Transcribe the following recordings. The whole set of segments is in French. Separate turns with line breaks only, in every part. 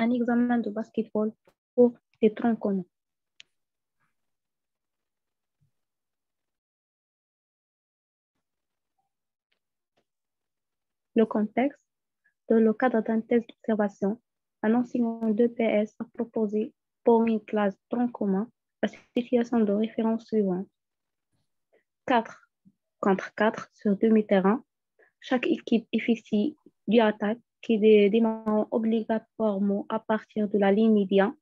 un examen de basketball pour les troncs communs. Le contexte. Dans le cadre d'un test d'observation, un enseignant d'EPS a proposé pour une classe tronc commun la situation de référence suivante. 4 contre 4 sur demi-terrain. Chaque équipe effectue du attaque qui démarre obligatoirement à partir de la ligne médiane.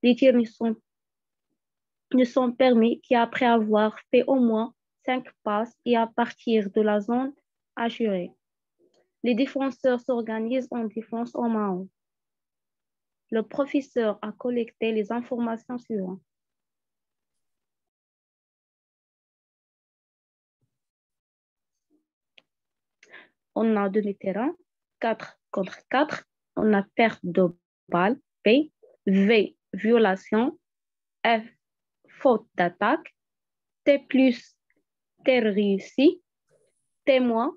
Les tirs ne sont permis qu'après avoir fait au moins 5 passes et à partir de la zone assurée. Les défenseurs s'organisent en défense en main. Le professeur a collecté les informations suivantes. On a demi-terrain, 4 contre 4. On a perte de balle, P. V, violation. F, faute d'attaque. T plus, tir réussi. T moins,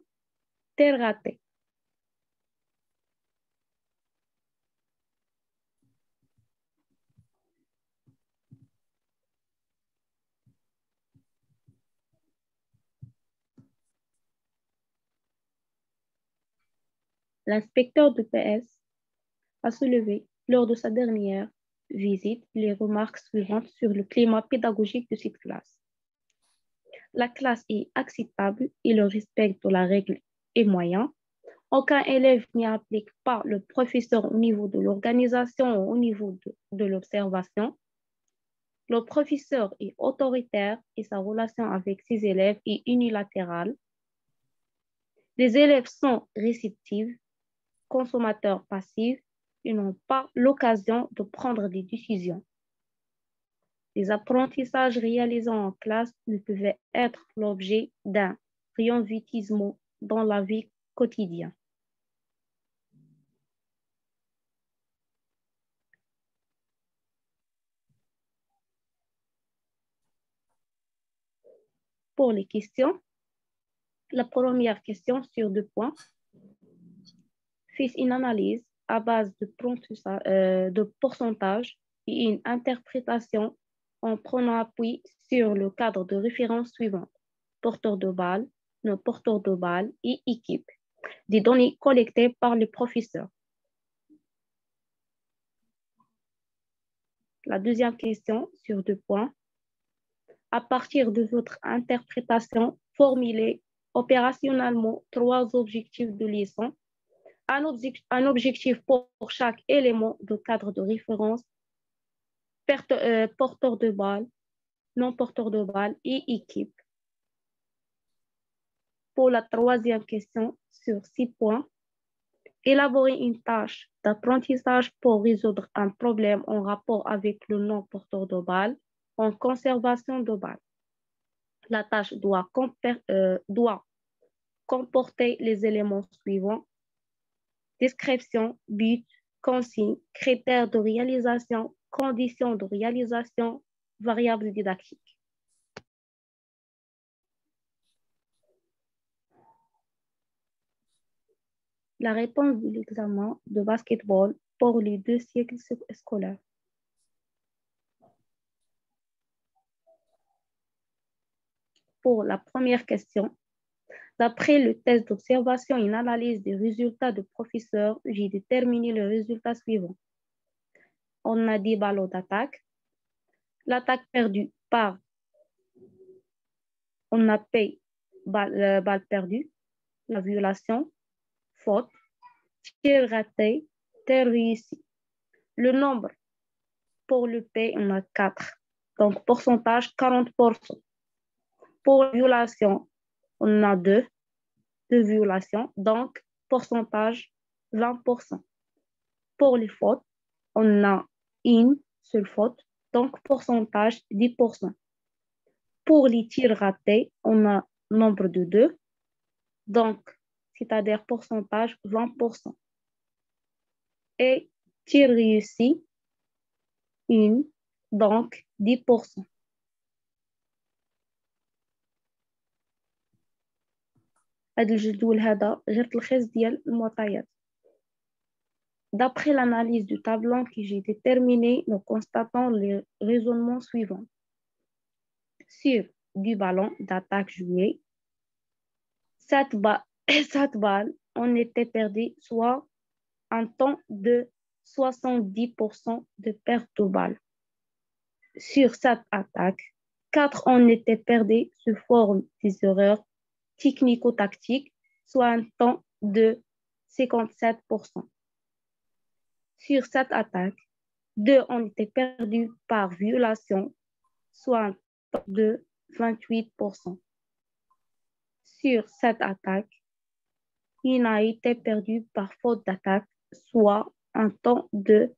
tir raté. L'inspecteur de PS a soulevé lors de sa dernière visite les remarques suivantes sur le climat pédagogique de cette classe. La classe est acceptable et le respect de la règle est moyen. Aucun élève n'y applique pas le professeur au niveau de l'organisation ou au niveau de l'observation. Le professeur est autoritaire et sa relation avec ses élèves est unilatérale. Les élèves sont réceptifs, consommateurs passifs et n'ont pas l'occasion de prendre des décisions. Les apprentissages réalisés en classe ne peuvent être l'objet d'un triomvitisme dans la vie quotidienne. Pour les questions, la première question sur 2 points. Faites une analyse à base de pourcentage et une interprétation en prenant appui sur le cadre de référence suivant. Porteur de balle, non porteur de balle et équipe. Des données collectées par le professeur. La deuxième question sur 2 points. À partir de votre interprétation, formulez opérationnellement 3 objectifs de leçon. Un objectif pour chaque élément de cadre de référence, porteur de balle, non porteur de balle et équipe. Pour la troisième question sur 6 points, élaborer une tâche d'apprentissage pour résoudre un problème en rapport avec le non porteur de balle en conservation de balle. La tâche doit comporter les éléments suivants: description, but, consigne, critères de réalisation, conditions de réalisation, variables didactiques. La réponse de l'examen de basketball pour les 2 cycles scolaires. Pour la première question, d'après le test d'observation et une analyse des résultats du professeur, j'ai déterminé le résultat suivant. On a 10 ballons d'attaque. L'attaque perdue par, on a payé balle perdue, la violation, faute, tir raté, tir réussi. Le nombre pour le P, on a 4. Donc, pourcentage 40%. Pour la violation, on a 2 violations. Donc, pourcentage 20%. Pour les fautes, on a une seule faute. Donc, pourcentage 10%. Pour les tirs ratés, on a nombre de 2. Donc, c'est-à-dire pourcentage 20%. Et tir réussi, une, donc 10%. هذا الجدول هذا غير تلخيص ديال المعطيات. D'après l'analyse du tableau que j'ai déterminé, nous constatons les raisonnements suivants. Sur du ballon d'attaque joué, 7 balles ont été perdues, soit un temps de 70% de perte de balles. Sur cette attaque, 4 ont été perdues sous forme des erreurs technico-tactiques, soit un temps de 57%. Sur cette attaque, 2 ont été perdus par violation, soit un temps de 28%. Sur cette attaque, il a été perdu par faute d'attaque, soit un temps de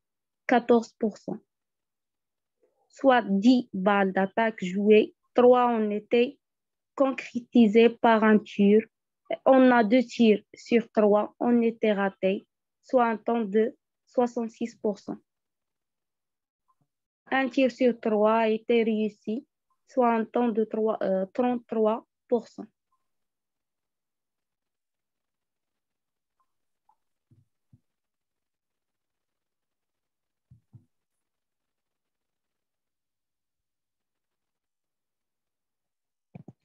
14%. Soit 10 balles d'attaque jouées, 3 ont été concrétisées par un tir. On a 2 tirs sur 3 ont été ratés, soit un temps de 66%. Un tir sur 3 a été réussi, soit un temps de 33%.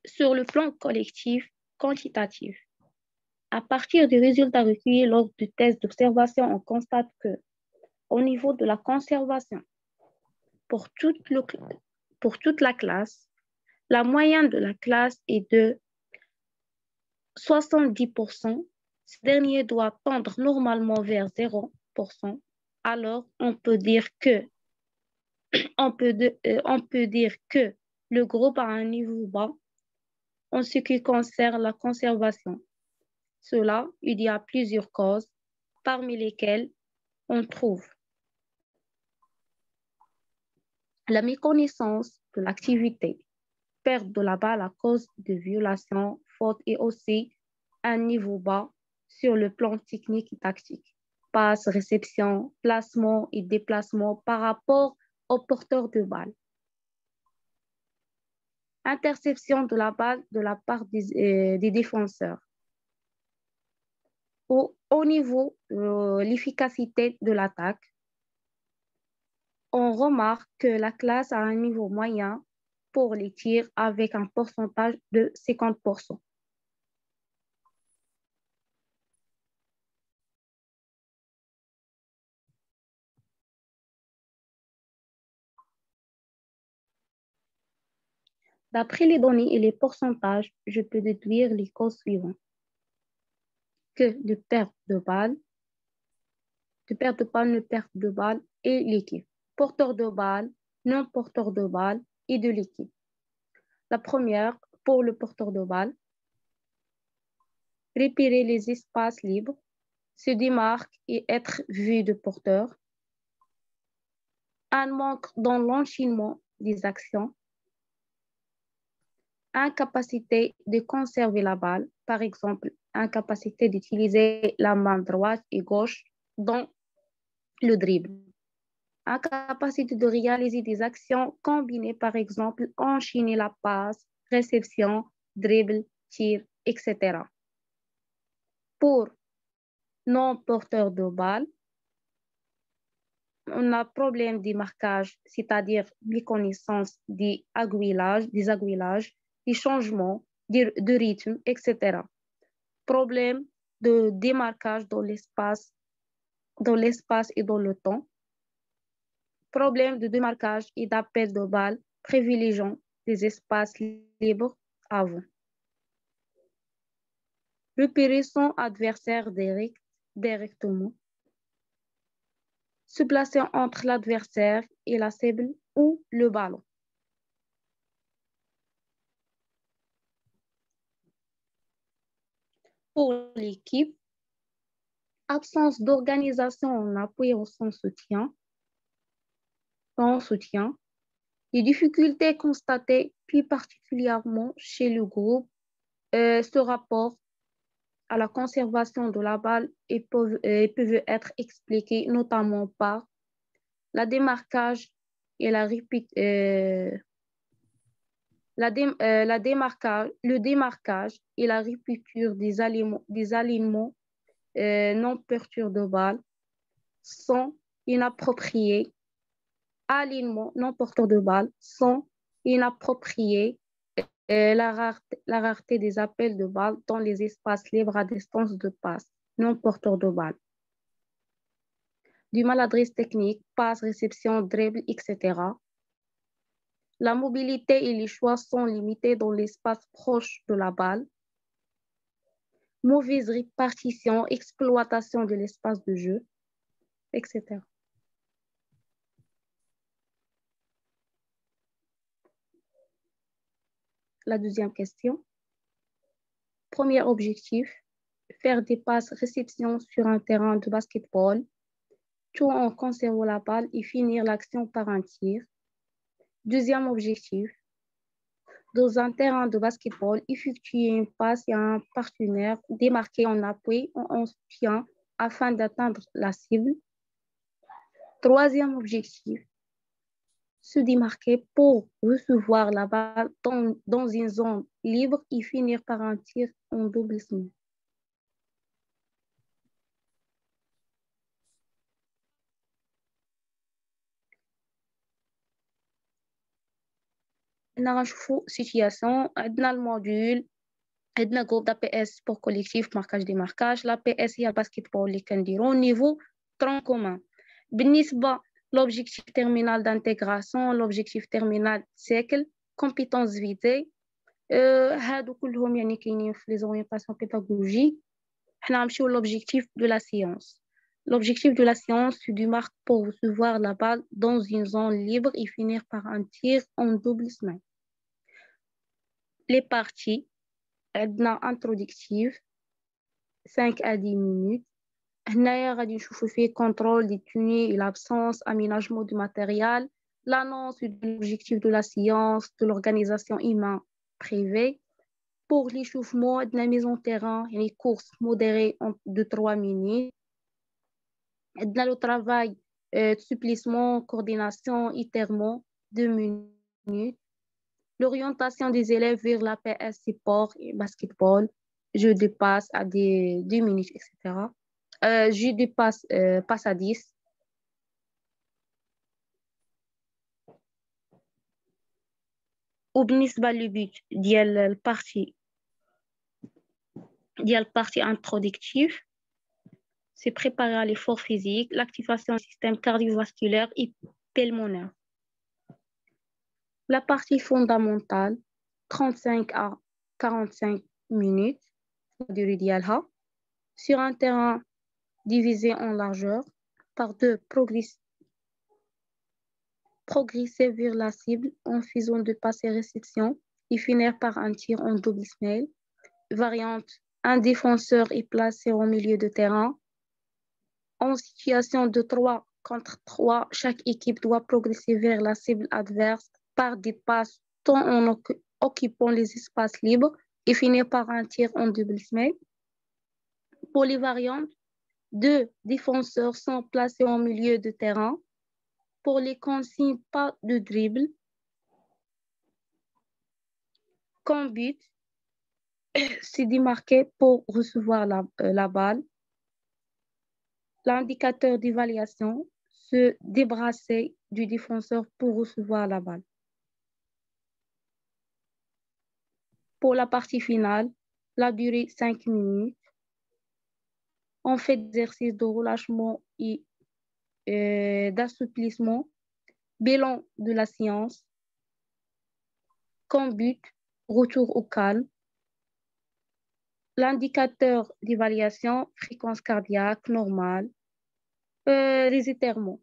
Sur le plan collectif, quantitatif, à partir des résultats recueillis lors du test d'observation, on constate que, au niveau de la conservation, pour toute la classe, la moyenne de la classe est de 70%. Ce dernier doit tendre normalement vers 0%. Alors, on peut dire que le groupe a un niveau bas en ce qui concerne la conservation. Cela, il y a plusieurs causes, parmi lesquelles on trouve la méconnaissance de l'activité, perte de la balle à cause de violations, fautes et aussi un niveau bas sur le plan technique et tactique. Passe, réception, placement et déplacement par rapport au porteur de balle. Interception de la balle de la part des défenseurs. Au niveau de l'efficacité de l'attaque, on remarque que la classe a un niveau moyen pour les tirs avec un pourcentage de 50%. D'après les données et les pourcentages, je peux déduire les causes suivantes. Que de perte de balle, de balle et l'équipe. Porteur de balle, non porteur de balle et de l'équipe. La première, pour le porteur de balle, repérer les espaces libres, se démarquer et être vu de porteur. Un manque dans l'enchaînement des actions. Incapacité de conserver la balle, par exemple, incapacité d'utiliser la main droite et gauche dans le dribble. Incapacité de réaliser des actions combinées, par exemple, enchaîner la passe, réception, dribble, tir, etc. Pour non-porteur de balle, on a problème de marquage, c'est-à-dire méconnaissance des aiguillages, des changements de rythme, etc. Problème de démarquage dans l'espace et dans le temps. Problème de démarquage et d'appel de balle privilégiant des espaces libres avant. Repérer son adversaire directement. Se placer entre l'adversaire et la cible ou le ballon. Pour l'équipe, absence d'organisation en appui au son soutien, les difficultés constatées plus particulièrement chez le groupe ce rapport à la conservation de la balle et peuvent être expliquées notamment par la démarquage et le démarquage et la rupture des alignements non porteurs de balle, sont inappropriés. Alignement non porteur de balle sont inappropriés. La rareté des appels de balle dans les espaces libres à distance de passe non porteur de balle. Du maladresse technique, passe, réception, dribble, etc. La mobilité et les choix sont limités dans l'espace proche de la balle. Mauvaise répartition, exploitation de l'espace de jeu, etc. La deuxième question. Premier objectif, faire des passes réception sur un terrain de basketball, tout en conservant la balle et finir l'action par un tir. Deuxième objectif, dans un terrain de basketball, effectuer une passe à un partenaire démarqué en appui ou en soutien afin d'atteindre la cible. Troisième objectif, se démarquer pour recevoir la balle dans une zone libre et finir par un tir en double smash. نشوفوا situation عندنا الموديول عندنا جروب دا بي اس بور كوليكتيف ماركاج دي ماركاج لا بي اس هي الباسكيتبول اللي كنديرو نيفو ترون كومان بالنسبه لوبجيكتيف تيرمينال دانتيغراسيون لوبجيكتيف تيرمينال سيكل كومبيتونس فيتي هادو كلهم يعني كاينين في لي زورينتاسيون بيداغوجيك حنا غنمشيو لوبجيكتيف دو لا سيونس. L'objectif de la séance se démarque pour recevoir la balle dans une zone libre et finir par un tir en double smash. Les parties, عندنا introductive 5 à 10 minutes. هنايا غادي نشوفو فيه contrôle des tenues et l'absence, aménagement du matériel, l'annonce de l'objectif de la séance, de l'organisation humaine privée. Pour l'échauffement, عندنا mise en terrain, يعني course modérée de 3 minutes. عندنا le travail de supplissement, coordination, étirement, 2 minutes. L'orientation des élèves vers la PS sport et basketball, jeu de passe à des 2 minutes, etc. Jeu de passe à 10. وبالنسبة للبيت ديال البارتي introductive, c'est préparer à l'effort physique, l'activation du système cardiovasculaire et pulmonaire. La partie fondamentale, 35 à 45 minutes, la durée d'IALHA, sur un terrain divisé en largeur par deux, progresser vers la cible en faisant de passes et réceptions et finir par un tir en double smash. Variante, un défenseur est placé au milieu de terrain. En situation de 3 contre 3, chaque équipe doit progresser vers la cible adverse par des passes tout en occupant les espaces libres et finir par un tir en double smash. Pour les variantes, 2 défenseurs sont placés au milieu de terrain. Pour les consignes, pas de dribble. Comme but, c'est démarqué pour recevoir la balle. L'indicateur d'évaluation, se débarrasser du défenseur pour recevoir la balle. Pour la partie finale, la durée 5 minutes. On fait des exercices de relâchement et d'assouplissement. Bilan de la séance. Comme but, retour au calme. L'indicateur d'évaluation, fréquence cardiaque normale. Les étirements.